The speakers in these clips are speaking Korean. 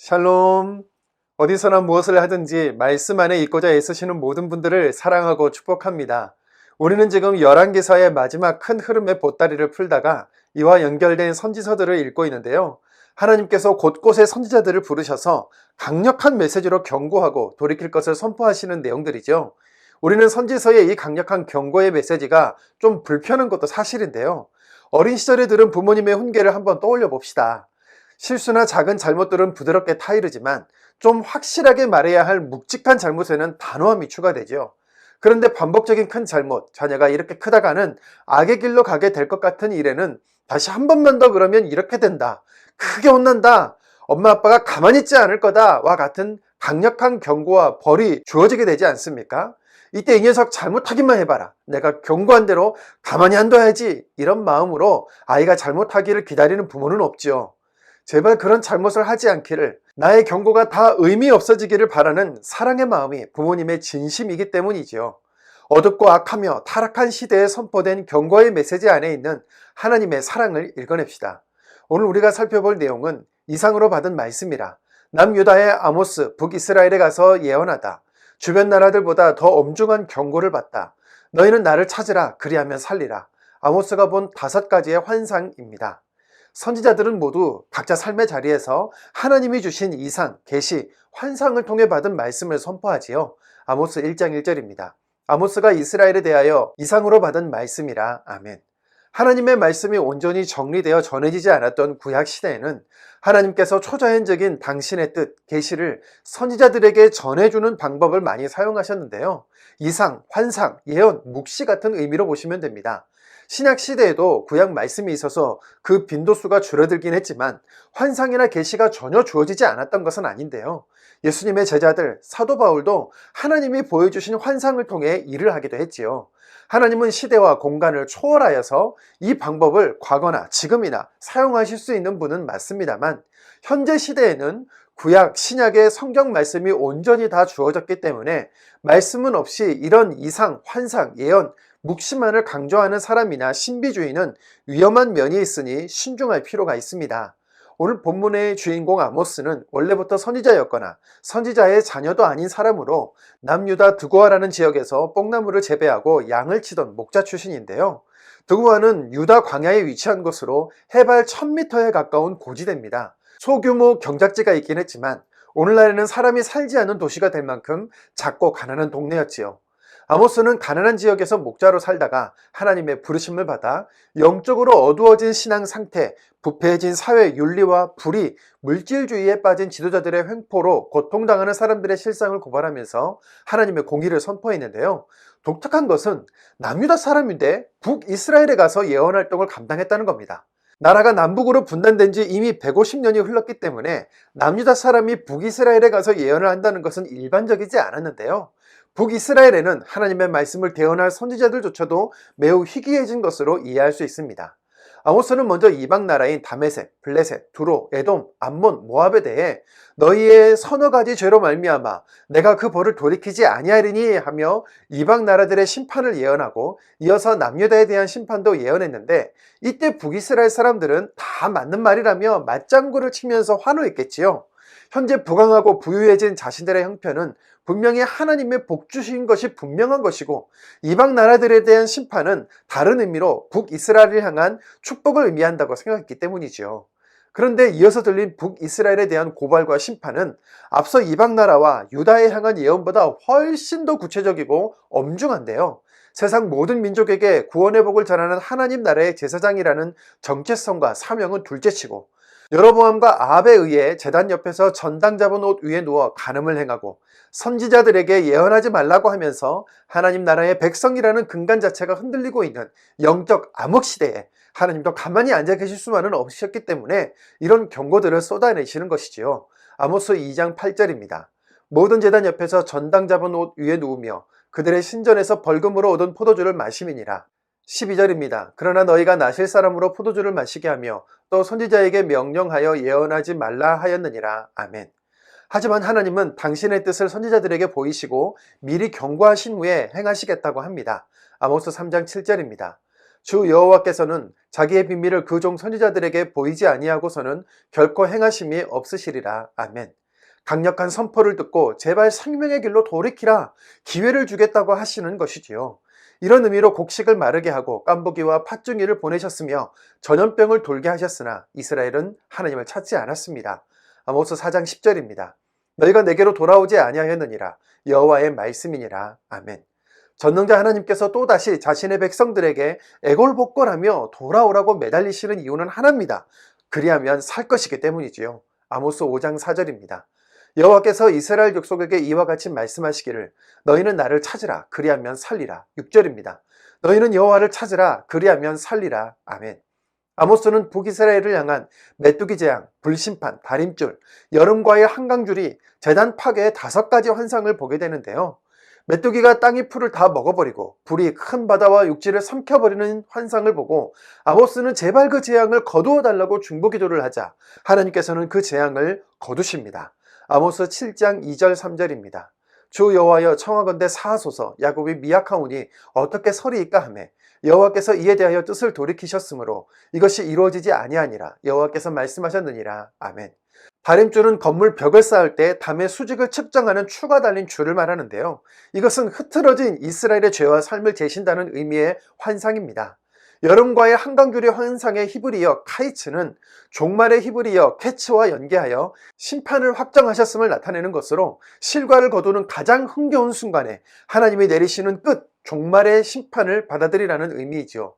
샬롬. 어디서나 무엇을 하든지 말씀 안에 있고자 애쓰시는 모든 분들을 사랑하고 축복합니다. 우리는 지금 열왕기서의 마지막 큰 흐름의 보따리를 풀다가 이와 연결된 선지서들을 읽고 있는데요. 하나님께서 곳곳에 선지자들을 부르셔서 강력한 메시지로 경고하고 돌이킬 것을 선포하시는 내용들이죠. 우리는 선지서의 이 강력한 경고의 메시지가 좀 불편한 것도 사실인데요. 어린 시절에 들은 부모님의 훈계를 한번 떠올려 봅시다. 실수나 작은 잘못들은 부드럽게 타이르지만 좀 확실하게 말해야 할 묵직한 잘못에는 단호함이 추가되죠. 그런데 반복적인 큰 잘못, 자녀가 이렇게 크다가는 악의 길로 가게 될 것 같은 일에는 다시 한 번만 더 그러면 이렇게 된다, 크게 혼난다, 엄마 아빠가 가만히 있지 않을 거다와 같은 강력한 경고와 벌이 주어지게 되지 않습니까? 이때 이 녀석 잘못하기만 해봐라, 내가 경고한 대로 가만히 안 둬야지, 이런 마음으로 아이가 잘못하기를 기다리는 부모는 없죠. 제발 그런 잘못을 하지 않기를, 나의 경고가 다 의미 없어지기를 바라는 사랑의 마음이 부모님의 진심이기 때문이지요. 어둡고 악하며 타락한 시대에 선포된 경고의 메시지 안에 있는 하나님의 사랑을 읽어냅시다. 오늘 우리가 살펴볼 내용은 이상으로 받은 말씀이라. 남유다의 아모스 북이스라엘에 가서 예언하다. 주변 나라들보다 더 엄중한 경고를 받다. 너희는 나를 찾으라, 그리하면 살리라. 아모스가 본 5가지의 환상입니다. 선지자들은 모두 각자 삶의 자리에서 하나님이 주신 이상, 계시, 환상을 통해 받은 말씀을 선포하지요. 아모스 1장 1절입니다. 아모스가 이스라엘에 대하여 이상으로 받은 말씀이라. 아멘. 하나님의 말씀이 온전히 정리되어 전해지지 않았던 구약 시대에는 하나님께서 초자연적인 당신의 뜻, 계시를 선지자들에게 전해주는 방법을 많이 사용하셨는데요. 이상, 환상, 예언, 묵시 같은 의미로 보시면 됩니다. 신약 시대에도 구약 말씀이 있어서 그 빈도수가 줄어들긴 했지만 환상이나 계시가 전혀 주어지지 않았던 것은 아닌데요. 예수님의 제자들 사도 바울도 하나님이 보여주신 환상을 통해 일을 하기도 했지요. 하나님은 시대와 공간을 초월하여서 이 방법을 과거나 지금이나 사용하실 수 있는 분은 맞습니다만, 현재 시대에는 구약, 신약의 성경 말씀이 온전히 다 주어졌기 때문에 말씀은 없이 이런 이상, 환상, 예언, 묵시만을 강조하는 사람이나 신비주의는 위험한 면이 있으니 신중할 필요가 있습니다. 오늘 본문의 주인공 아모스는 원래부터 선지자였거나 선지자의 자녀도 아닌 사람으로 남유다 드고아라는 지역에서 뽕나무를 재배하고 양을 치던 목자 출신인데요. 드고아는 유다 광야에 위치한 곳으로 해발 1000m에 가까운 고지대입니다. 소규모 경작지가 있긴 했지만 오늘날에는 사람이 살지 않는 도시가 될 만큼 작고 가난한 동네였지요. 아모스는 가난한 지역에서 목자로 살다가 하나님의 부르심을 받아 영적으로 어두워진 신앙 상태, 부패해진 사회 윤리와 불의, 물질주의에 빠진 지도자들의 횡포로 고통당하는 사람들의 실상을 고발하면서 하나님의 공의를 선포했는데요. 독특한 것은 남유다 사람인데 북이스라엘에 가서 예언 활동을 감당했다는 겁니다. 나라가 남북으로 분단된 지 이미 150년이 흘렀기 때문에 남유다 사람이 북이스라엘에 가서 예언을 한다는 것은 일반적이지 않았는데요. 북이스라엘에는 하나님의 말씀을 대언할 선지자들조차도 매우 희귀해진 것으로 이해할 수 있습니다. 아모스는 먼저 이방 나라인 다메섹, 블레셋, 두로, 에돔, 암몬, 모압에 대해 너희의 서너 가지 죄로 말미암아 내가 그 벌을 돌이키지 아니하리니 하며 이방 나라들의 심판을 예언하고 이어서 남유다에 대한 심판도 예언했는데, 이때 북이스라엘 사람들은 다 맞는 말이라며 맞장구를 치면서 환호했겠지요. 현재 부강하고 부유해진 자신들의 형편은 분명히 하나님의 복 주신 것이 분명한 것이고, 이방 나라들에 대한 심판은 다른 의미로 북이스라엘을 향한 축복을 의미한다고 생각했기 때문이죠. 그런데 이어서 들린 북이스라엘에 대한 고발과 심판은 앞서 이방 나라와 유다에 향한 예언보다 훨씬 더 구체적이고 엄중한데요. 세상 모든 민족에게 구원의 복을 전하는 하나님 나라의 제사장이라는 정체성과 사명은 둘째치고, 여로보암과 아합에 의해 제단 옆에서 전당 잡은 옷 위에 누워 간음을 행하고 선지자들에게 예언하지 말라고 하면서 하나님 나라의 백성이라는 근간 자체가 흔들리고 있는 영적 암흑 시대에 하나님도 가만히 앉아 계실 수만은 없으셨기 때문에 이런 경고들을 쏟아내시는 것이지요. 아모스 2장 8절입니다. 모든 제단 옆에서 전당 잡은 옷 위에 누우며 그들의 신전에서 벌금으로 얻은 포도주를 마심이니라. 12절입니다. 그러나 너희가 나실 사람으로 포도주를 마시게 하며 또 선지자에게 명령하여 예언하지 말라 하였느니라. 아멘. 하지만 하나님은 당신의 뜻을 선지자들에게 보이시고 미리 경고하신 후에 행하시겠다고 합니다. 아모스 3장 7절입니다. 주 여호와께서는 자기의 비밀을 그 종 선지자들에게 보이지 아니하고서는 결코 행하심이 없으시리라. 아멘. 강력한 선포를 듣고 제발 생명의 길로 돌이키라, 기회를 주겠다고 하시는 것이지요. 이런 의미로 곡식을 마르게 하고 깐부기와 팥중이를 보내셨으며 전염병을 돌게 하셨으나 이스라엘은 하나님을 찾지 않았습니다. 아모스 4장 10절입니다. 너희가 내게로 돌아오지 아니하였느니라, 여호와의 말씀이니라. 아멘. 전능자 하나님께서 또다시 자신의 백성들에게 애걸복걸하며 돌아오라고 매달리시는 이유는 하나입니다. 그리하면 살 것이기 때문이지요. 아모스 5장 4절입니다. 여호와께서 이스라엘 족속에게 이와 같이 말씀하시기를 너희는 나를 찾으라, 그리하면 살리라. 6절입니다. 너희는 여호와를 찾으라, 그리하면 살리라. 아멘. 아모스는 북이스라엘을 향한 메뚜기 재앙, 불심판, 다림줄, 여름과의 한강줄이 제단 파괴의 5가지 환상을 보게 되는데요. 메뚜기가 땅의 풀을 다 먹어버리고 불이 큰 바다와 육지를 삼켜버리는 환상을 보고 아모스는 제발 그 재앙을 거두어 달라고 중보기도를 하자 하나님께서는 그 재앙을 거두십니다. 아모스 7장 2절 3절입니다. 주 여호와여, 청하건대 사하소서. 야곱이 미약하오니 어떻게 서리이까 하매 여호와께서 이에 대하여 뜻을 돌이키셨으므로 이것이 이루어지지 아니하니라. 여호와께서 말씀하셨느니라. 아멘. 다림줄은 건물 벽을 쌓을 때 담의 수직을 측정하는 추가 달린 줄을 말하는데요. 이것은 흐트러진 이스라엘의 죄와 삶을 재신다는 의미의 환상입니다. 여름과의 한강줄의 환상의 히브리어 카이츠는 종말의 히브리어 캐츠와 연계하여 심판을 확정하셨음을 나타내는 것으로 실과를 거두는 가장 흥겨운 순간에 하나님이 내리시는 끝, 종말의 심판을 받아들이라는 의미이지요.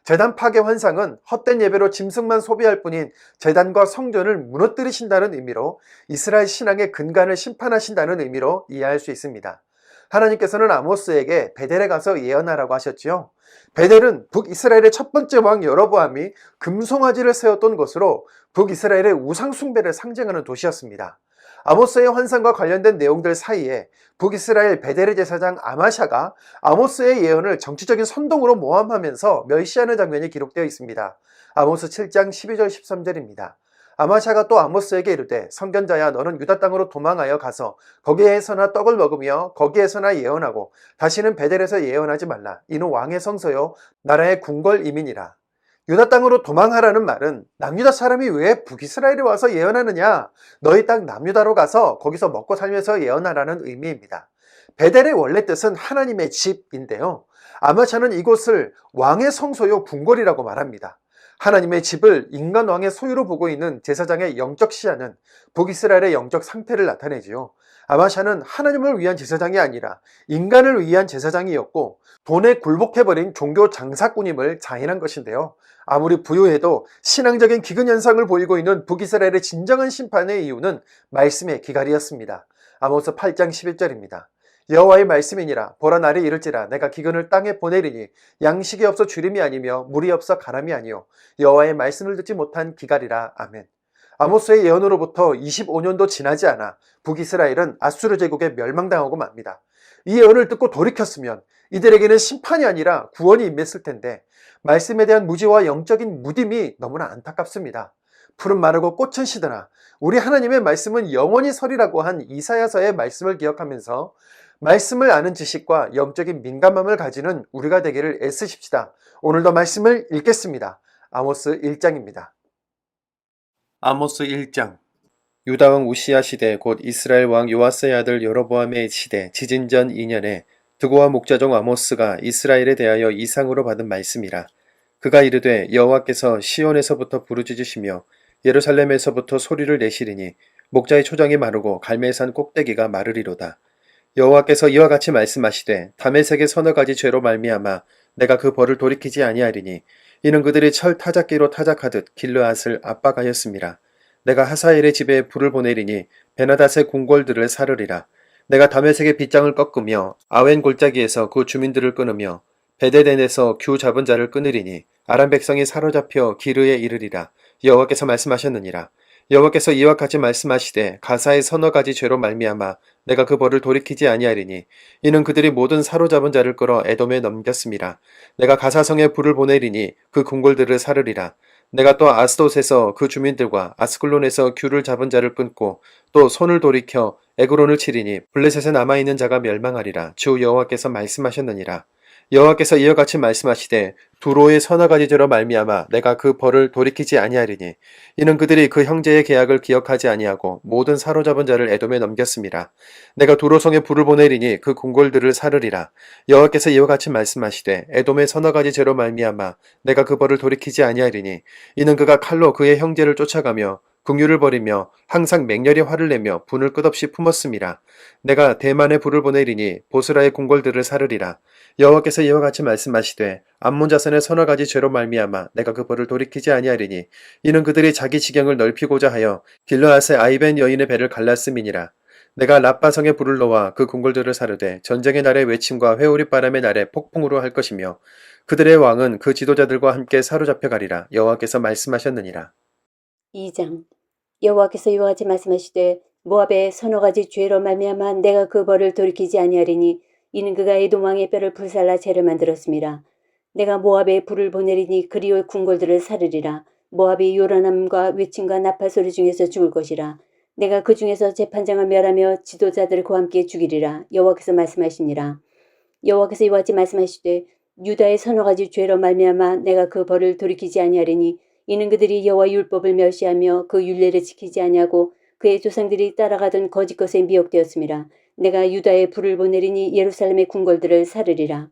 제단 파괴 환상은 헛된 예배로 짐승만 소비할 뿐인 제단과 성전을 무너뜨리신다는 의미로 이스라엘 신앙의 근간을 심판하신다는 의미로 이해할 수 있습니다. 하나님께서는 아모스에게 베델에 가서 예언하라고 하셨지요. 베델은 북이스라엘의 첫 번째 왕 여로보암이 금송아지를 세웠던 곳으로 북이스라엘의 우상 숭배를 상징하는 도시였습니다. 아모스의 환상과 관련된 내용들 사이에 북이스라엘 베델의 제사장 아마샤가 아모스의 예언을 정치적인 선동으로 모함하면서 멸시하는 장면이 기록되어 있습니다. 아모스 7장 12절 13절입니다. 아마샤가 또 아모스에게 이르되 선견자야, 너는 유다 땅으로 도망하여 가서 거기에서나 떡을 먹으며 거기에서나 예언하고 다시는 베델에서 예언하지 말라. 이는 왕의 성소요 나라의 궁궐임이니라. 유다 땅으로 도망하라는 말은 남유다 사람이 왜 북이스라엘에 와서 예언하느냐, 너희 땅 남유다로 가서 거기서 먹고 살면서 예언하라는 의미입니다. 베델의 원래 뜻은 하나님의 집인데요, 아마샤는 이곳을 왕의 성소요 궁궐이라고 말합니다. 하나님의 집을 인간 왕의 소유로 보고 있는 제사장의 영적 시야는 북이스라엘의 영적 상태를 나타내지요. 아마샤는 하나님을 위한 제사장이 아니라 인간을 위한 제사장이었고 돈에 굴복해버린 종교 장사꾼임을 자인한 것인데요. 아무리 부유해도 신앙적인 기근 현상을 보이고 있는 북이스라엘의 진정한 심판의 이유는 말씀의 기갈이었습니다. 아모스 8장 11절입니다. 여호와의 말씀이니라. 보라, 날이 이를지라 내가 기근을 땅에 보내리니 양식이 없어 주림이 아니며 물이 없어 가람이 아니요 여호와의 말씀을 듣지 못한 기갈이라. 아멘. 아모스의 예언으로부터 25년도 지나지 않아 북이스라엘은 아수르 제국에 멸망당하고 맙니다. 이 예언을 듣고 돌이켰으면 이들에게는 심판이 아니라 구원이 임했을 텐데 말씀에 대한 무지와 영적인 무딤이 너무나 안타깝습니다. 풀은 마르고 꽃은 시드나 우리 하나님의 말씀은 영원히 서리라고 한 이사야서의 말씀을 기억하면서 말씀을 아는 지식과 영적인 민감함을 가지는 우리가 되기를 애쓰십시다. 오늘도 말씀을 읽겠습니다. 아모스 1장입니다. 아모스 1장. 유다 왕 우시야 시대 곧 이스라엘 왕 요아스의 아들 여로보암의 시대 지진 전 2년에 드고와 목자종 아모스가 이스라엘에 대하여 이상으로 받은 말씀이라. 그가 이르되 여호와께서 시온에서부터 부르짖으시며 예루살렘에서부터 소리를 내시리니 목자의 초장이 마르고 갈멜산 꼭대기가 마르리로다. 여호와께서 이와 같이 말씀하시되 다메섹의 서너 가지 죄로 말미암아 내가 그 벌을 돌이키지 아니하리니 이는 그들이 철 타작기로 타작하듯 길르앗을 압박하였음이라. 내가 하사엘의 집에 불을 보내리니 베나닷의 궁궐들을 사르리라. 내가 다메섹의 빗장을 꺾으며 아웬 골짜기에서 그 주민들을 끊으며 베데덴에서 규 잡은 자를 끊으리니 아람 백성이 사로잡혀 기르에 이르리라. 여호와께서 말씀하셨느니라. 여호와께서 이와 같이 말씀하시되 가사의 서너 가지 죄로 말미암아 내가 그 벌을 돌이키지 아니하리니 이는 그들이 모든 사로잡은 자를 끌어 에돔에 넘겼음이라. 내가 가사성에 불을 보내리니 그 궁궐들을 사르리라. 내가 또 아스돗에서 그 주민들과 아스클론에서 규를 잡은 자를 끊고 또 손을 돌이켜 에그론을 치리니 블레셋에 남아있는 자가 멸망하리라. 주 여호와께서 말씀하셨느니라. 여호와께서 이와 같이 말씀하시되 두로의 서너 가지 죄로 말미암아 내가 그 벌을 돌이키지 아니하리니 이는 그들이 그 형제의 계약을 기억하지 아니하고 모든 사로잡은 자를 에돔에 넘겼습니다. 내가 두로성에 불을 보내리니 그 궁궐들을 사르리라. 여호와께서 이와 같이 말씀하시되 에돔의 서너 가지 죄로 말미암아 내가 그 벌을 돌이키지 아니하리니 이는 그가 칼로 그의 형제를 쫓아가며 궁유를 벌이며 항상 맹렬히 화를 내며 분을 끝없이 품었음이라. 내가 대만에 불을 보내리니 보스라의 궁궐들을 사르리라. 여호와께서 이와 같이 말씀하시되 암몬 자손의 서너 가지 죄로 말미암아 내가 그 벌을 돌이키지 아니하리니 이는 그들이 자기 지경을 넓히고자 하여 길르앗의 아이벤 여인의 배를 갈랐음이니라. 내가 랍바성에 불을 놓아 그 궁궐들을 사르되 전쟁의 날의 외침과 회오리 바람의 날에 폭풍으로 할 것이며 그들의 왕은 그 지도자들과 함께 사로잡혀 가리라. 여호와께서 말씀하셨느니라. 2장. 여호와께서 이와 같이 말씀하시되 모압의 서너 가지 죄로 말미암아 내가 그 벌을 돌이키지 아니하리니 이는 그가 에돔 왕의 뼈를 불살라 재를 만들었습니다. 내가 모압에 불을 보내리니 그리오 궁궐들을 사르리라. 모압이 요란함과 외침과 나팔 소리 중에서 죽을 것이라. 내가 그 중에서 재판장을 멸하며 지도자들을 그와 함께 죽이리라. 여호와께서 말씀하시니라. 여호와께서 이와 같이 말씀하시되 유다의 서너 가지 죄로 말미암아 내가 그 벌을 돌이키지 아니하리니 이는 그들이 여호와 율법을 멸시하며 그 율례를 지키지 아니하고 그의 조상들이 따라가던 거짓 것에 미혹되었음이라. 내가 유다에 불을 보내리니 예루살렘의 궁궐들을 사르리라.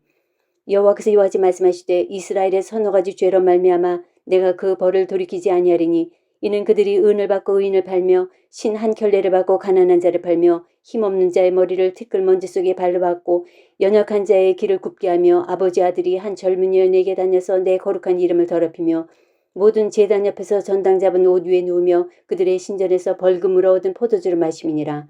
여호와께서 이와 같이 말씀하시되 이스라엘의 서너 가지 죄로 말미암아 내가 그 벌을 돌이키지 아니하리니 이는 그들이 은을 받고 의인을 팔며 신 한 켤레를 받고 가난한 자를 팔며 힘없는 자의 머리를 티끌 먼지 속에 발로 받고 연약한 자의 길을 굽게 하며 아버지 아들이 한 젊은 여인에게 다녀서 내 거룩한 이름을 더럽히며 모든 제단 옆에서 전당 잡은 옷 위에 누우며 그들의 신전에서 벌금으로 얻은 포도주를 마심이니라.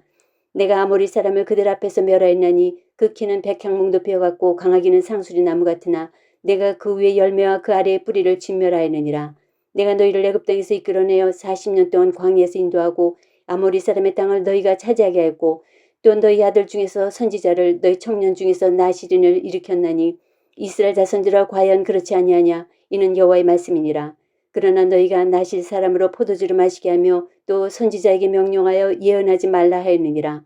내가 아모리 사람을 그들 앞에서 멸하였나니 그 키는 백향목도 피어갔고 강하기는 상수리 나무 같으나 내가 그 위에 열매와 그 아래의 뿌리를 진멸하였느니라. 내가 너희를 애굽 땅에서 이끌어내어 40년 동안 광야에서 인도하고 아모리 사람의 땅을 너희가 차지하게 하였고 또 너희 아들 중에서 선지자를 너희 청년 중에서 나시린을 일으켰나니 이스라엘 자손들아 과연 그렇지 아니하냐. 이는 여호와의 말씀이니라. 그러나 너희가 나실 사람으로 포도주를 마시게 하며 또 선지자에게 명령하여 예언하지 말라 하였느니라.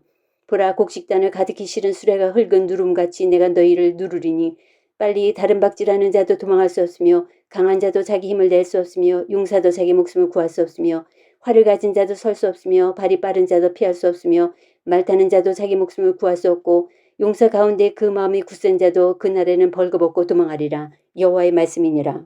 보라 곡식단을 가득히 실은 수레가 흙은 누름같이 내가 너희를 누르리니 빨리 다른 박질하는 자도 도망할 수 없으며 강한 자도 자기 힘을 낼 수 없으며 용사도 자기 목숨을 구할 수 없으며 활을 가진 자도 설 수 없으며 발이 빠른 자도 피할 수 없으며 말 타는 자도 자기 목숨을 구할 수 없고 용사 가운데 그 마음이 굳센 자도 그날에는 벌거벗고 도망하리라. 여호와의 말씀이니라.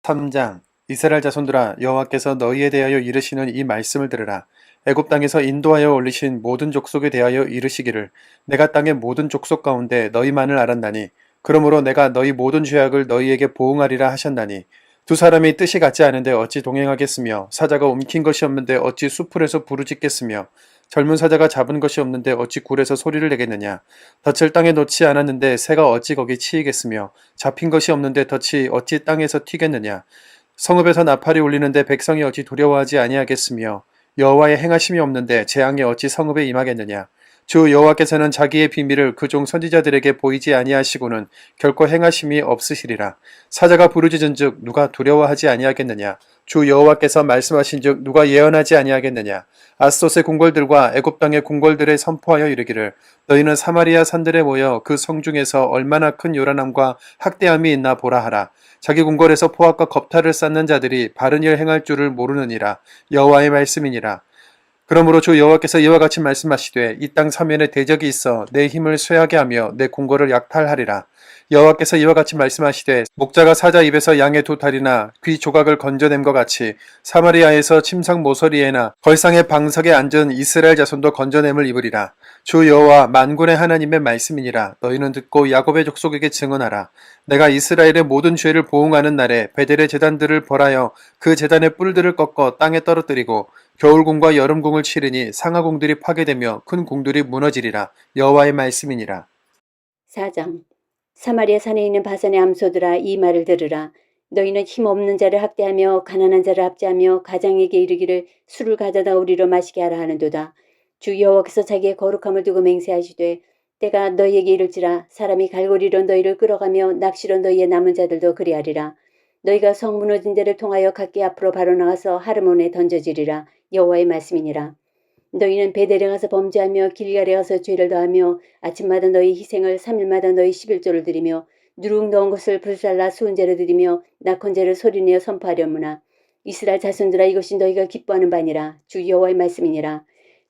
3장. 이스라엘 자손들아 여호와께서 너희에 대하여 이르시는 이 말씀을 들으라. 애굽 땅에서 인도하여 올리신 모든 족속에 대하여 이르시기를 내가 땅의 모든 족속 가운데 너희만을 알았나니 그러므로 내가 너희 모든 죄악을 너희에게 보응하리라 하셨나니 두 사람이 뜻이 같지 않은데 어찌 동행하겠으며 사자가 움킨 것이 없는데 어찌 수풀에서 부르짖겠으며 젊은 사자가 잡은 것이 없는데 어찌 굴에서 소리를 내겠느냐. 덫을 땅에 놓지 않았는데 새가 어찌 거기 치이겠으며 잡힌 것이 없는데 덫이 어찌 땅에서 튀겠느냐. 성읍에서 나팔이 울리는데 백성이 어찌 두려워하지 아니하겠으며 여호와의 행하심이 없는데 재앙이 어찌 성읍에 임하겠느냐. 주 여호와께서는 자기의 비밀을 그 종 선지자들에게 보이지 아니하시고는 결코 행하심이 없으시리라. 사자가 부르짖은즉 누가 두려워하지 아니하겠느냐. 주 여호와께서 말씀하신즉 누가 예언하지 아니하겠느냐. 아스돗의 궁궐들과 애굽 땅의 궁궐들에 선포하여 이르기를 너희는 사마리아 산들에 모여 그 성 중에서 얼마나 큰 요란함과 학대함이 있나 보라 하라. 자기 궁궐에서 포악과 겁탈을 쌓는 자들이 바른 일 행할 줄을 모르느니라. 여호와의 말씀이니라. 그러므로 주 여호와께서 이와 같이 말씀하시되 이 땅 사면에 대적이 있어 내 힘을 쇠하게 하며 내 궁궐을 약탈하리라. 여호와께서 이와 같이 말씀하시되 목자가 사자 입에서 양의 두 다리나 귀 조각을 건져냄 것 같이 사마리아에서 침상 모서리에나 걸상의 방석에 앉은 이스라엘 자손도 건져냄을 입으리라. 주 여호와 만군의 하나님의 말씀이니라. 너희는 듣고 야곱의 족속에게 증언하라. 내가 이스라엘의 모든 죄를 보응하는 날에 베델의 제단들을 벌하여 그 제단의 뿔들을 꺾어 땅에 떨어뜨리고 겨울궁과 여름궁을 치르니 상하궁들이 파괴되며 큰 궁들이 무너지리라. 여호와의 말씀이니라. 4장. 사마리아 산에 있는 바산의 암소들아 이 말을 들으라. 너희는 힘없는 자를 학대하며 가난한 자를 압제하며 가장에게 이르기를 술을 가져다 우리로 마시게 하라 하는도다. 주 여호와께서 자기의 거룩함을 두고 맹세하시되 때가 너희에게 이를지라. 사람이 갈고리로 너희를 끌어가며 낚시로 너희의 남은 자들도 그리하리라. 너희가 성 무너진 데를 통하여 각기 앞으로 바로 나가서 하르몬에 던져지리라. 여호와의 말씀이니라. 너희는 베델에 가서 범죄하며 길갈에 가서 죄를 더하며 아침마다 너희 희생을 3일마다 너희 11조를 드리며 누룩 넣은 것을 불살라 수은제로 드리며 낙헌제를 소리내어 선포하려무나 이스라엘 자손들아 이것이 너희가 기뻐하는 바니라 주 여호와의 말씀이니라.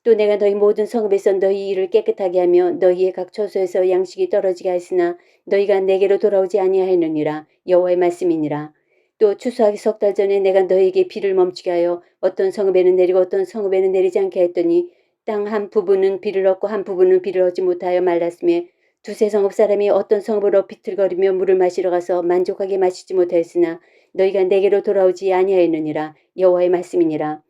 또 내가 너희 모든 성읍에서 너희 일을 깨끗하게 하며 너희의 각 처소에서 양식이 떨어지게 하였으나 너희가 내게로 돌아오지 아니하였느니라 여호와의 말씀이니라. 또 추수하기 석 달 전에 내가 너희에게 비를 멈추게 하여 어떤 성읍에는 내리고 어떤 성읍에는 내리지 않게 했더니 땅 한 부분은 비를 얻고 한 부분은 비를 얻지 못하여 말랐으며 두세 성읍 사람이 어떤 성읍으로 비틀거리며 물을 마시러 가서 만족하게 마시지 못하였으나 너희가 내게로 돌아오지 아니하였느니라 여호와의 말씀이니라.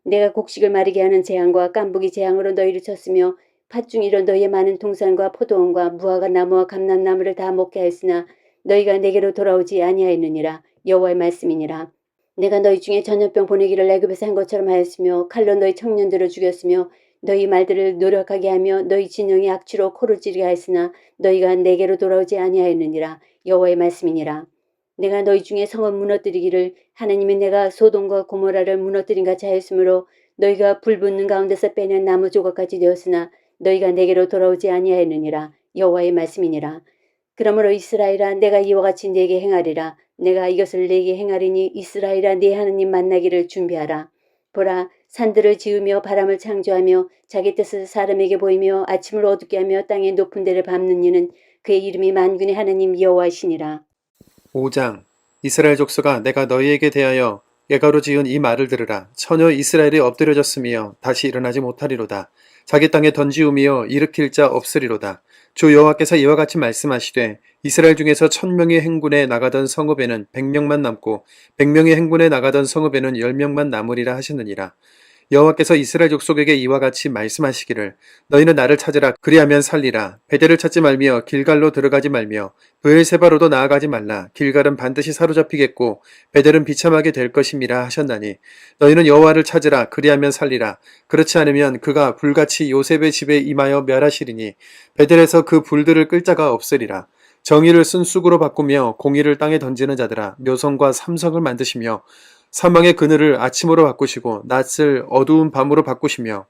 내가 곡식을 마르게 하는 재앙과 깐부기 재앙으로 너희를 쳤으며 팥중이로 너희의 많은 동산과 포도원과 무화과 나무와 감람나무를 다 먹게 하였으나 너희가 내게로 돌아오지 아니하였느니라 여호와의 말씀이니라. 내가 너희 중에 전염병 보내기를 애굽에서 한 것처럼 하였으며 칼로 너희 청년들을 죽였으며 너희 말들을 노력하게 하며 너희 진영의 악취로 코를 찌르게 하였으나 너희가 내게로 돌아오지 아니하였느니라 여호와의 말씀이니라. 내가 너희 중에 성을 무너뜨리기를 하나님이 내가 소돔과 고모라를 무너뜨린 같이 하였으므로 너희가 불 붙는 가운데서 빼낸 나무 조각같이 되었으나 너희가 내게로 돌아오지 아니하였느니라 여호와의 말씀이니라. 그러므로 이스라엘아 내가 이와 같이 네게 행하리라. 내가 이것을 네게 행하리니 이스라엘아 네 하나님 만나기를 준비하라. 보라 산들을 지으며 바람을 창조하며 자기 뜻을 사람에게 보이며 아침을 어둡게 하며 땅의 높은 데를 밟는 이는 그의 이름이 만군의 하나님 여호와시니라. 5장 이스라엘 족속아 내가 너희에게 대하여 예가로 지은 이 말을 들으라. 처녀 이스라엘이 엎드려졌으며 다시 일어나지 못하리로다. 자기 땅에 던지우며 일으킬 자 없으리로다. 주 여호와께서 이와 같이 말씀하시되 이스라엘 중에서 1000명의 행군에 나가던 성읍에는 100명만 남고 100명의 행군에 나가던 성읍에는 10명만 남으리라 하셨느니라. 여호와께서 이스라엘 족속에게 이와 같이 말씀하시기를 너희는 나를 찾으라 그리하면 살리라. 베델을 찾지 말며 길갈로 들어가지 말며 브엘세바로도 나아가지 말라. 길갈은 반드시 사로잡히겠고 베델은 비참하게 될 것임이라 하셨나니 너희는 여호와를 찾으라 그리하면 살리라. 그렇지 않으면 그가 불같이 요셉의 집에 임하여 멸하시리니 베델에서 그 불들을 끌 자가 없으리라. 정의를 쓴쑥으로 바꾸며 공의를 땅에 던지는 자들아 묘성과 삼성을 만드시며 사망의 그늘을 아침으로 바꾸시고 낮을 어두운 밤으로 바꾸시며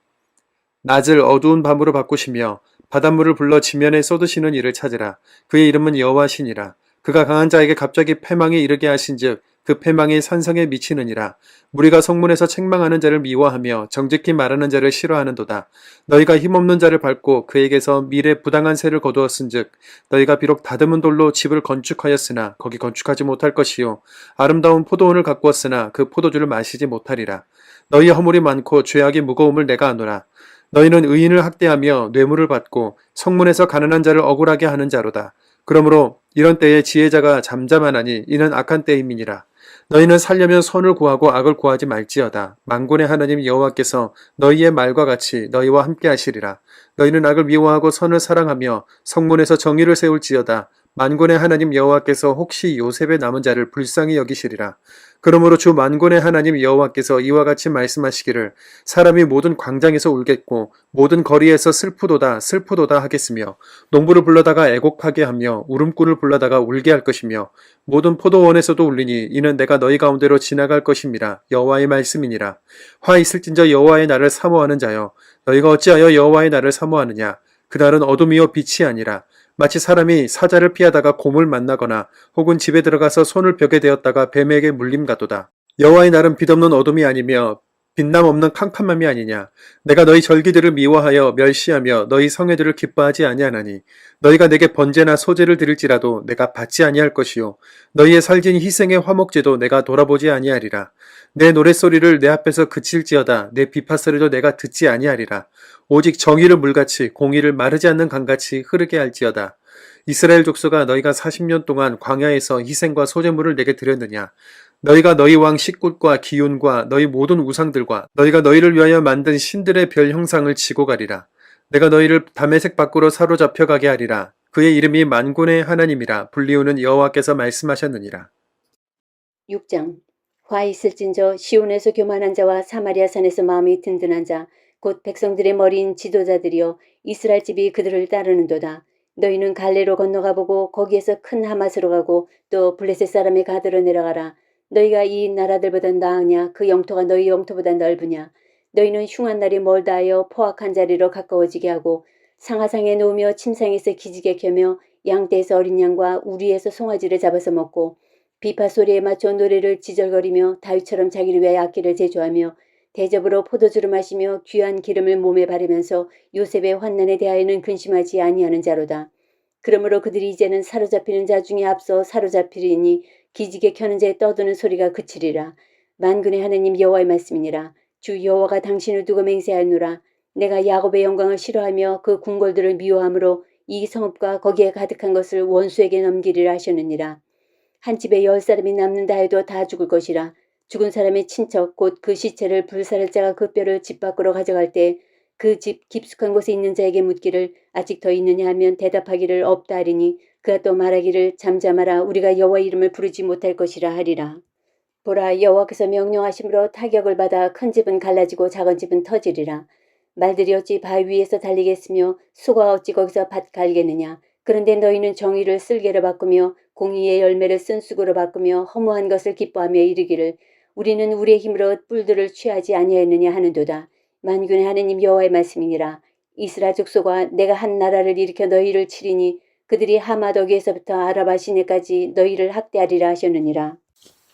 바닷물을 불러 지면에 쏟으시는 이를 찾으라. 그의 이름은 여호와시니라. 그가 강한 자에게 갑자기 패망에 이르게 하신즉 그 패망이 산성에 미치느니라. 무리가 성문에서 책망하는 자를 미워하며 정직히 말하는 자를 싫어하는도다. 너희가 힘없는 자를 밟고 그에게서 미래 부당한 세를 거두었은즉 너희가 비록 다듬은 돌로 집을 건축하였으나 거기 건축하지 못할 것이요 아름다운 포도원을 가꾸었으나 그 포도주를 마시지 못하리라. 너희 허물이 많고 죄악의 무거움을 내가 아노라. 너희는 의인을 학대하며 뇌물을 받고 성문에서 가난한 자를 억울하게 하는 자로다. 그러므로 이런 때에 지혜자가 잠잠하나니 이는 악한 때임이니라. 너희는 살려면 선을 구하고 악을 구하지 말지어다. 만군의 하나님 여호와께서 너희의 말과 같이 너희와 함께 하시리라. 너희는 악을 미워하고 선을 사랑하며 성문에서 정의를 세울지어다. 만군의 하나님 여호와께서 혹시 요셉의 남은 자를 불쌍히 여기시리라. 그러므로 주 만군의 하나님 여호와께서 이와 같이 말씀하시기를 사람이 모든 광장에서 울겠고 모든 거리에서 슬프도다 슬프도다 하겠으며 농부를 불러다가 애곡하게 하며 울음꾼을 불러다가 울게 할 것이며 모든 포도원에서도 울리니 이는 내가 너희 가운데로 지나갈 것임이라. 여호와의 말씀이니라. 화 있을진저 여호와의 날을 사모하는 자여 너희가 어찌하여 여호와의 날을 사모하느냐. 그날은 어둠이요 빛이 아니라 마치 사람이 사자를 피하다가 곰을 만나거나 혹은 집에 들어가서 손을 벽에 대었다가 뱀에게 물림 같도다. 여호와의 날은 빛없는 어둠이 아니며 빛남 없는 캄캄함이 아니냐. 내가 너희 절기들을 미워하여 멸시하며 너희 성회들을 기뻐하지 아니하나니 너희가 내게 번제나 소제를 드릴지라도 내가 받지 아니할 것이요 너희의 살진 희생의 화목제도 내가 돌아보지 아니하리라. 내 노랫소리를 내 앞에서 그칠지어다. 내 비파소리도 내가 듣지 아니하리라. 오직 정의를 물같이 공의를 마르지 않는 강같이 흐르게 할지어다. 이스라엘 족속아 너희가 40년 동안 광야에서 희생과 소제물을 내게 드렸느냐. 너희가 너희 왕 식굿과 기운과 너희 모든 우상들과 너희가 너희를 위하여 만든 신들의 별 형상을 지고 가리라. 내가 너희를 다메섹 밖으로 사로잡혀 가게 하리라. 그의 이름이 만군의 하나님이라. 불리우는 여호와께서 말씀하셨느니라. 6장 화 있을진저 시온에서 교만한 자와 사마리아 산에서 마음이 든든한 자 곧 백성들의 머리인 지도자들이여 이스라엘 집이 그들을 따르는도다. 너희는 갈레로 건너가 보고 거기에서 큰 하맛으로 가고 또 블레셋 사람의 가드로 내려가라. 너희가 이 나라들보다 나으냐. 그 영토가 너희 영토보다 넓으냐. 너희는 흉한 날이 멀다 하여 포악한 자리로 가까워지게 하고 상하상에 놓으며 침상에서 기지개 켜며 양떼에서 어린 양과 우리에서 송아지를 잡아서 먹고 비파 소리에 맞춰 노래를 지절거리며 다윗처럼 자기를 위하여 악기를 제조하며 대접으로 포도주를 마시며 귀한 기름을 몸에 바르면서 요셉의 환난에 대하여는 근심하지 아니하는 자로다. 그러므로 그들이 이제는 사로잡히는 자 중에 앞서 사로잡히리니 기지개 켜는 자의 떠드는 소리가 그치리라. 만군의 하나님 여호와의 말씀이니라. 주 여호와가 당신을 두고 맹세하노라. 내가 야곱의 영광을 싫어하며 그 궁궐들을 미워함으로 이 성읍과 거기에 가득한 것을 원수에게 넘기리라 하셨느니라. 한 집에 10사람이 남는다 해도 다 죽을 것이라. 죽은 사람의 친척 곧 그 시체를 불살할 자가 그 뼈를 집 밖으로 가져갈 때 그 집 깊숙한 곳에 있는 자에게 묻기를 아직 더 있느냐 하면 대답하기를 없다 하리니 그가 또 말하기를 잠잠하라 우리가 여호와 이름을 부르지 못할 것이라 하리라. 보라 여호와께서 명령하심으로 타격을 받아 큰 집은 갈라지고 작은 집은 터지리라. 말들이 어찌 바위 위에서 달리겠으며 수가 어찌 거기서 밭 갈겠느냐. 그런데 너희는 정의를 쓸개로 바꾸며 공의의 열매를 쓴쑥으로 바꾸며 허무한 것을 기뻐하며 이르기를 우리는 우리의 힘으로 뿔들을 취하지 아니하였느냐 하는도다. 만군의 하느님 여호와의 말씀이니라. 이스라엘 족속아 내가 한 나라를 일으켜 너희를 치리니 그들이 하마더기에서부터 아라바 시내까지 너희를 학대하리라 하셨느니라.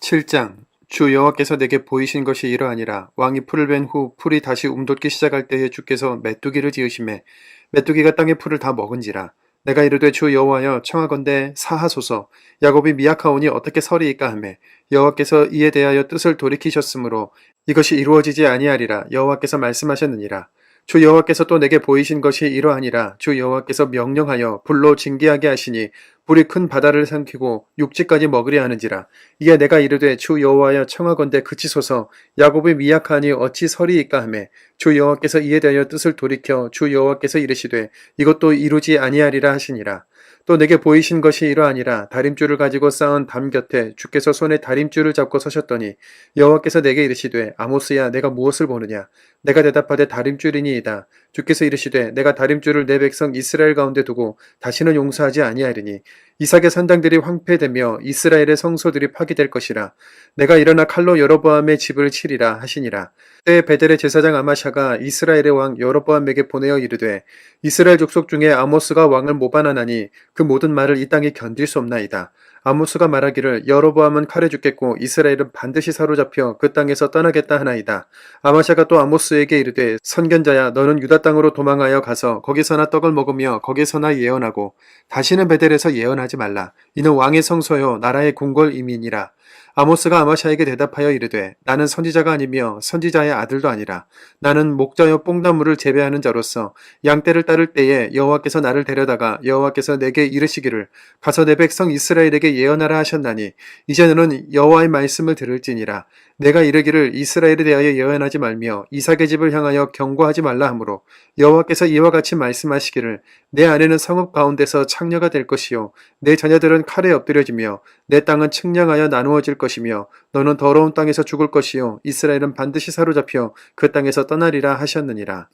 7장 주 여호와께서 내게 보이신 것이 이러하니라. 왕이 풀을 벤 후 풀이 다시 움돋기 시작할 때에 주께서 메뚜기를 지으심에 메뚜기가 땅의 풀을 다 먹은지라. 내가 이르되 주 여호와여 청하건대 사하소서. 야곱이 미약하오니 어떻게 서리이까 하매 여호와께서 이에 대하여 뜻을 돌이키셨으므로 이것이 이루어지지 아니하리라. 여호와께서 말씀하셨느니라. 주 여호와께서 또 내게 보이신 것이 이러하니라. 주 여호와께서 명령하여 불로 징계하게 하시니 불이 큰 바다를 삼키고 육지까지 먹으려 하는지라. 이에 내가 이르되 주 여호와여 청하건대 그치소서. 야곱이 미약하니 어찌 서리이까 하매 주 여호와께서 이에 대하여 뜻을 돌이켜 주 여호와께서 이르시되 이것도 이루지 아니하리라 하시니라. 또 내게 보이신 것이 이러하니라. 다림줄을 가지고 쌓은 담 곁에 주께서 손에 다림줄을 잡고 서셨더니 여호와께서 내게 이르시되 아모스야 내가 무엇을 보느냐. 내가 대답하되 다림줄이니이다. 주께서 이르시되 내가 다림줄을 내 백성 이스라엘 가운데 두고 다시는 용서하지 아니하리니 이삭의 산당들이 황폐되며 이스라엘의 성소들이 파괴될 것이라. 내가 일어나 칼로 여로보암의 집을 치리라 하시니라. 때에 베델의 제사장 아마샤가 이스라엘의 왕 여로보암에게 보내어 이르되 이스라엘 족속 중에 아모스가 왕을 모반하나니 그 모든 말을 이 땅이 견딜 수 없나이다. 아모스가 말하기를 여로보암은 칼에 죽겠고 이스라엘은 반드시 사로잡혀 그 땅에서 떠나겠다 하나이다. 아마샤가 또 아모스에게 이르되 선견자야 너는 유다 땅으로 도망하여 가서 거기서나 떡을 먹으며 거기서나 예언하고 다시는 베델에서 예언하지 말라. 이는 왕의 성소요 나라의 궁궐임이니라. 아모스가 아마샤에게 대답하여 이르되 나는 선지자가 아니며 선지자의 아들도 아니라 나는 목자여 뽕나무를 재배하는 자로서 양떼를 따를 때에 여호와께서 나를 데려다가 여호와께서 내게 이르시기를 가서 내 백성 이스라엘에게 예언하라 하셨나니 이제 너는 여호와의 말씀을 들을지니라. 내가 이르기를 이스라엘에 대하여 예언하지 말며 이삭의 집을 향하여 경고하지 말라 하므로 여호와께서 이와 같이 말씀하시기를 내 아내는 성읍 가운데서 창녀가 될 것이요 내 자녀들은 칼에 엎드려지며 내 땅은 측량하여 나누어질 것이며 너는 더러운 땅에서 죽을 것이요 이스라엘은 반드시 사로잡혀 그 땅에서 떠나리라 하셨느니라.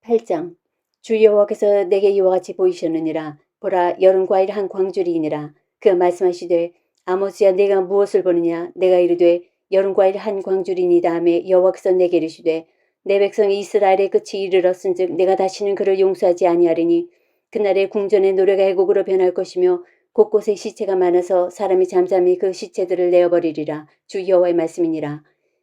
8장 주 여호와께서 내게 이와 같이 보이셨느니라. 보라 여름 과일 한 광주리이니라. 그 말씀하시되 아모스야 내가 무엇을 보느냐. 내가 이르되 여름 과일 한 광주리니이다 하매 여호와께서 내게 이르시되 내 백성 이스라엘의 끝이 이르렀은즉 내가 다시는 그를 용서하지 아니하리니 그날에 궁전의 노래가 애곡으로 변할 것이며 곳곳에 시체가 많아서 사람이 잠잠히 그 시체들을 내어버리리라. 주 여호와의 말씀이니라.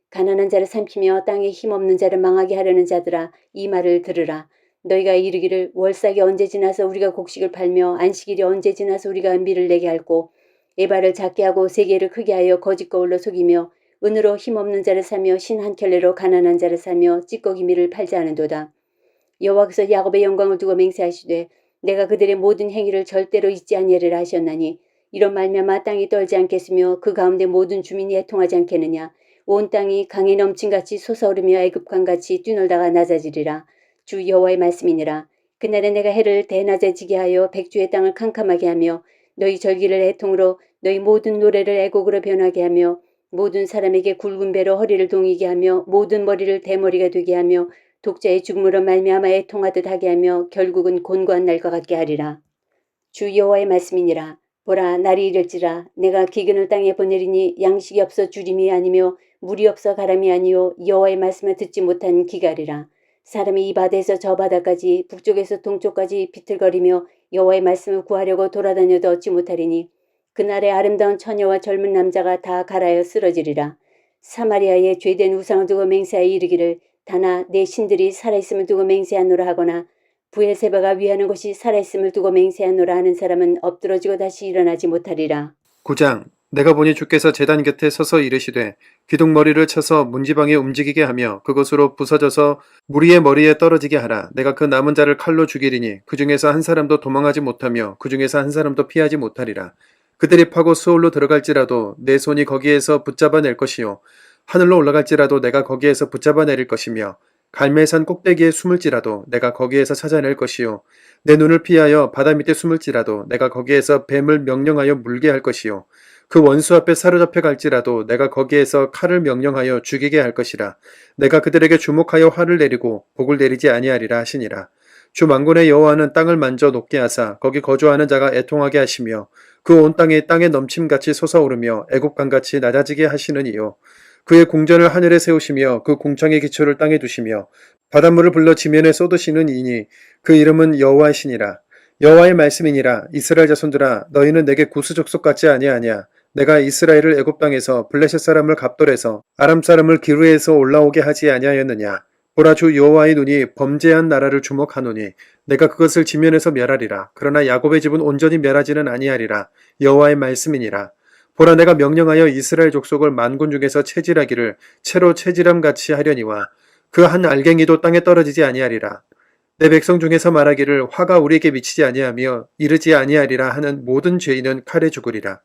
가난한 자를 삼키며 땅에 힘없는 자를 망하게 하려는 자들아 이 말을 들으라. 너희가 이르기를 월삭이 언제 지나서 우리가 곡식을 팔며 안식일이 언제 지나서 우리가 밀을 내게 할꼬 에바를 작게 하고 세계를 크게 하여 거짓 거울로 속이며 은으로 힘없는 자를 사며 신 한 켤레로 가난한 자를 사며 찌꺼기 밀을 팔지 않은도다. 여호와께서 야곱의 영광을 두고 맹세하시되 내가 그들의 모든 행위를 절대로 잊지 아니하리라 하셨나니 이런 말미암아 땅이 떨지 않겠으며 그 가운데 모든 주민이 애통하지 않겠느냐. 온 땅이 강에 넘친같이 솟아오르며 애굽강같이 뛰놀다가 낮아지리라. 주 여호와의 말씀이니라. 그날에 내가 해를 대낮에 지게 하여 백주의 땅을 캄캄하게 하며 너희 절기를 애통으로 너희 모든 노래를 애곡으로 변하게 하며 모든 사람에게 굵은 배로 허리를 동이게 하며 모든 머리를 대머리가 되게 하며 독자의 죽음으로 말미암아 애통하듯 하게 하며 결국은 곤고한 날과 같게 하리라. 주 여호와의 말씀이니라. 보라 날이 이를지라 내가 기근을 땅에 보내리니 양식이 없어 주림이 아니며 물이 없어 가람이 아니요 여호와의 말씀을 듣지 못한 기갈이라. 사람이 이 바다에서 저 바다까지 북쪽에서 동쪽까지 비틀거리며 여호와의 말씀을 구하려고 돌아다녀도 얻지 못하리니 그날에 아름다운 처녀와 젊은 남자가 다 갈아여 쓰러지리라. 사마리아의 죄된 우상을 두고 맹세하여 이르기를 다나 내 신들이 살아있음을 두고 맹세하노라 하거나 부엘세바가 위하는 것이 살아있음을 두고 맹세하노라 하는 사람은 엎드러지고 다시 일어나지 못하리라. 9장 내가 보니 주께서 제단 곁에 서서 이르시되 기둥머리를 쳐서 문지방에 움직이게 하며 그것으로 부서져서 무리의 머리에 떨어지게 하라. 내가 그 남은 자를 칼로 죽이리니 그 중에서 한 사람도 도망하지 못하며 그 중에서 한 사람도 피하지 못하리라. 그들이 파고 수올로 들어갈지라도 내 손이 거기에서 붙잡아낼 것이요 하늘로 올라갈지라도 내가 거기에서 붙잡아내릴 것이며 갈멜산 꼭대기에 숨을지라도 내가 거기에서 찾아낼 것이요 내 눈을 피하여 바다 밑에 숨을지라도 내가 거기에서 뱀을 명령하여 물게 할 것이요 그 원수 앞에 사로잡혀 갈지라도 내가 거기에서 칼을 명령하여 죽이게 할 것이라. 내가 그들에게 주목하여 화를 내리고 복을 내리지 아니하리라 하시니라. 주 만군의 여호와는 땅을 만져 높게 하사 거기 거주하는 자가 애통하게 하시며 그 온 땅이 땅에 넘침같이 솟아오르며 애국강같이 낮아지게 하시는 이요 그의 궁전을 하늘에 세우시며 그 궁창의 기초를 땅에 두시며 바닷물을 불러 지면에 쏟으시는 이니 그 이름은 여호와이시니라. 여호와의 말씀이니라. 이스라엘 자손들아 너희는 내게 구수족속 같지 아니하냐. 내가 이스라엘을 애굽 땅에서 블레셋 사람을 갑돌에서 아람 사람을 기르에서 올라오게 하지 아니하였느냐. 보라 주 여호와의 눈이 범죄한 나라를 주목하노니 내가 그것을 지면에서 멸하리라. 그러나 야곱의 집은 온전히 멸하지는 아니하리라. 여호와의 말씀이니라. 보라 내가 명령하여 이스라엘 족속을 만군 중에서 체질하기를 채로 체질함같이 하려니와 그 한 알갱이도 땅에 떨어지지 아니하리라. 내 백성 중에서 말하기를 화가 우리에게 미치지 아니하며 이르지 아니하리라 하는 모든 죄인은 칼에 죽으리라.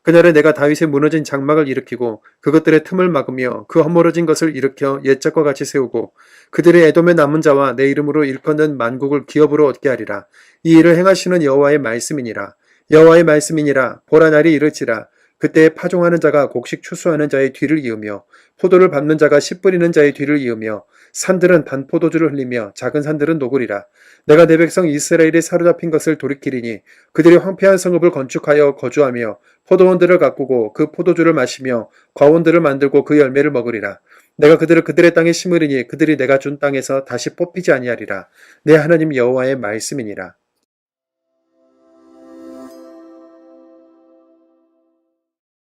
그날에 내가 다윗의 무너진 장막을 일으키고 그것들의 틈을 막으며 그 허물어진 것을 일으켜 옛적과 같이 세우고 그들의 에돔의 남은 자와 내 이름으로 일컫는 만국을 기업으로 얻게 하리라. 이 일을 행하시는 여호와의 말씀이니라. 여호와의 말씀이니라. 보라 날이 이르지라. 그때에 파종하는 자가 곡식 추수하는 자의 뒤를 이으며 포도를 밟는 자가 씨 뿌리는 자의 뒤를 이으며 산들은 반포도주를 흘리며 작은 산들은 녹으리라. 내가 내 백성 이스라엘이 사로잡힌 것을 돌이키리니 그들이 황폐한 성읍을 건축하여 거주하며 포도원들을 가꾸고 그 포도주를 마시며 과원들을 만들고 그 열매를 먹으리라. 내가 그들을 그들의 땅에 심으리니 그들이 내가 준 땅에서 다시 뽑히지 아니하리라. 내 하나님 여호와의 말씀이니라.